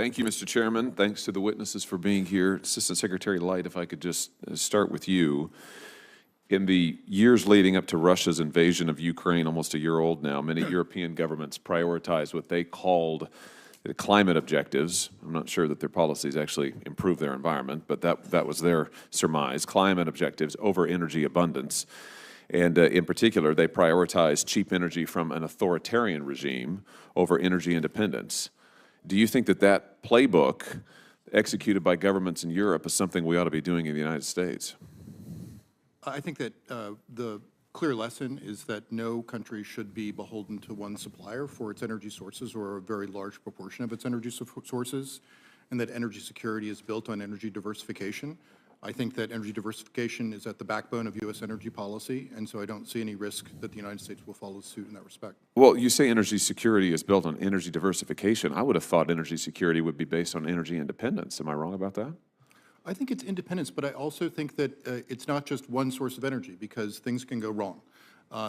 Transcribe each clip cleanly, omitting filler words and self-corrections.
Thank you, Mr. Chairman. Thanks to the witnesses for being here. Assistant Secretary Light, if I could just start with you. In the years leading up to Russia's invasion of Ukraine, almost a year old now, many European governments prioritized what they called the climate objectives. I'm not sure that their policies actually improve their environment, but that was their surmise, climate objectives over energy abundance. And in particular, they prioritized cheap energy from an authoritarian regime over energy independence. Do you think that that playbook executed by governments in Europe is something we ought to be doing in the United States? I think that the clear lesson is that no country should be beholden to one supplier for its energy sources or a very large proportion of its energy sources, and that energy security is built on energy diversification. I think that energy diversification is at the backbone of U.S. energy policy, and so I don't see any risk that the United States will follow suit in that respect. Well, you say energy security is built on energy diversification. I would have thought energy security would be based on energy independence. Am I wrong about that? I think it's independence, but I also think that it's not just one source of energy, because things can go wrong.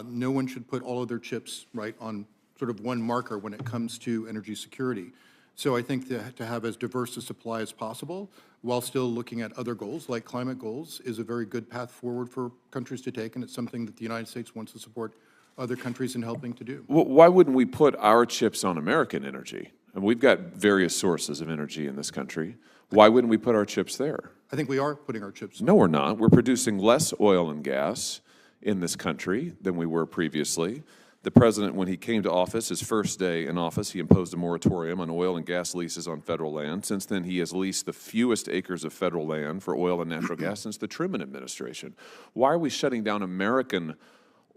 No one should put all of their chips right on sort of one marker when it comes to energy security. So I think that to have as diverse a supply as possible, while still looking at other goals, like climate goals, is a very good path forward for countries to take, and it's something that the United States wants to support other countries in helping to do. Well, why wouldn't we put our chips on American energy? And we've got various sources of energy in this country. Why wouldn't we put our chips there? I think we are putting our chips on. No, we're not. We're producing less oil and gas in this country than we were previously. The president, when he came to office, his first day in office, he imposed a moratorium on oil and gas leases on federal land. Since then, he has leased the fewest acres of federal land for oil and natural gas since the Truman administration. Why are we shutting down American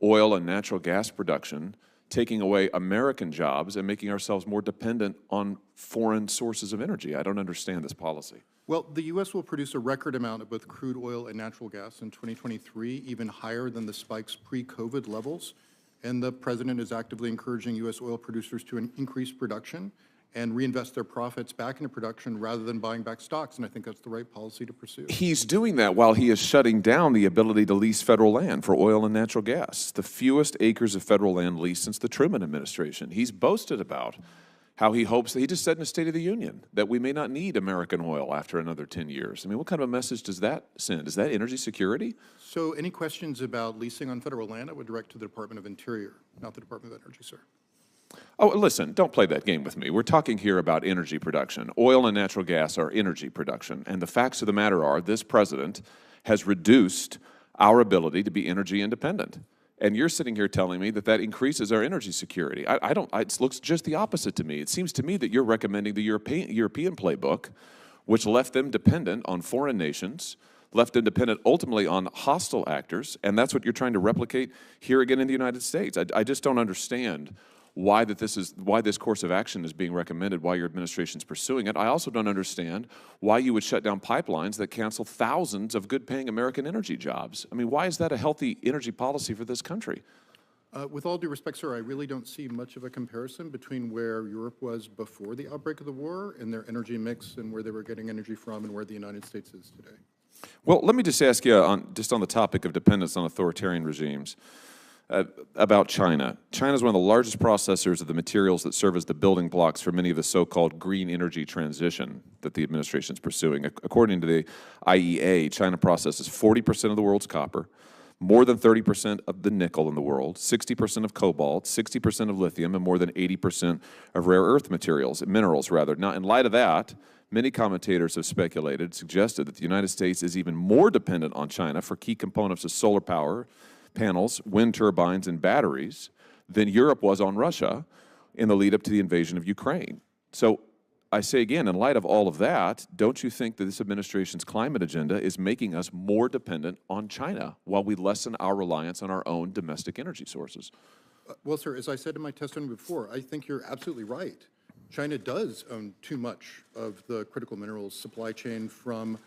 oil and natural gas production, taking away American jobs, and making ourselves more dependent on foreign sources of energy? I don't understand this policy. Well, the U.S. will produce a record amount of both crude oil and natural gas in 2023, even higher than the spikes pre-COVID levels. And the president is actively encouraging U.S. oil producers to increase production and reinvest their profits back into production rather than buying back stocks. And I think that's the right policy to pursue. He's doing that while he is shutting down the ability to lease federal land for oil and natural gas, the fewest acres of federal land leased since the Truman administration. He's boasted about how he hopes, he just said in the State of the Union, that we may not need American oil after another 10 years. I mean, what kind of a message does that send? Is that energy security? So any questions about leasing on federal land, I would direct to the Department of Interior, not the Department of Energy, sir. Oh, listen, don't play that game with me. We're talking here about energy production. Oil and natural gas are energy production. And the facts of the matter are this president has reduced our ability to be energy independent. And you're sitting here telling me that that increases our energy security. It looks just the opposite to me. It seems to me that you're recommending the European playbook, which left them dependent on foreign nations, left them dependent ultimately on hostile actors, and that's what you're trying to replicate here again in the United States. I just don't understand why this course of action is being recommended, why your administration is pursuing it. I also don't understand why you would shut down pipelines that cancel thousands of good-paying American energy jobs. I mean, why is that a healthy energy policy for this country? With all due respect, sir, I really don't see much of a comparison between where Europe was before the outbreak of the war and their energy mix and where they were getting energy from and where the United States is today. Well, let me just ask you, just on the topic of dependence on authoritarian regimes, about China. China is one of the largest processors of the materials that serve as the building blocks for many of the so-called green energy transition that the administration is pursuing. According to the IEA, China processes 40% of the world's copper, more than 30% of the nickel in the world, 60% of cobalt, 60% of lithium, and more than 80% of rare earth minerals. Now, in light of that, many commentators have suggested that the United States is even more dependent on China for key components of solar power, panels, wind turbines, and batteries than Europe was on Russia in the lead up to the invasion of Ukraine. So I say again, in light of all of that, don't you think that this administration's climate agenda is making us more dependent on China while we lessen our reliance on our own domestic energy sources? Well, sir, as I said in my testimony before, I think you're absolutely right. China does own too much of the critical minerals supply chain from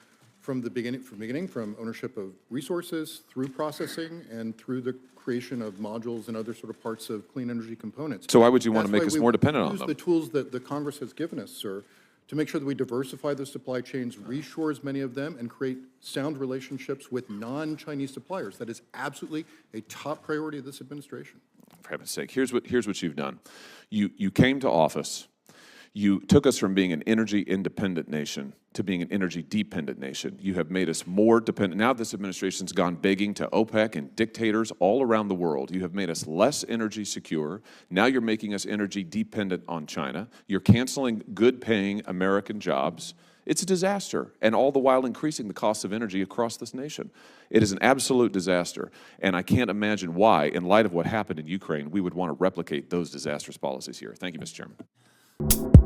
ownership of resources, through processing, and through the creation of modules and other sort of parts of clean energy components. So why would you want to make us more dependent on them? Use the tools that the Congress has given us, sir, to make sure that we diversify the supply chains, reshore as many of them, and create sound relationships with non-Chinese suppliers. That is absolutely a top priority of this administration. For heaven's sake, here's what you've done. You came to office. You took us from being an energy independent nation to being an energy dependent nation. You have made us more dependent. Now this administration's gone begging to OPEC and dictators all around the world. You have made us less energy secure. Now you're making us energy dependent on China. You're canceling good paying American jobs. It's a disaster, and all the while increasing the cost of energy across this nation. It is an absolute disaster, and I can't imagine why, in light of what happened in Ukraine, we would want to replicate those disastrous policies here. Thank you, Mr. Chairman.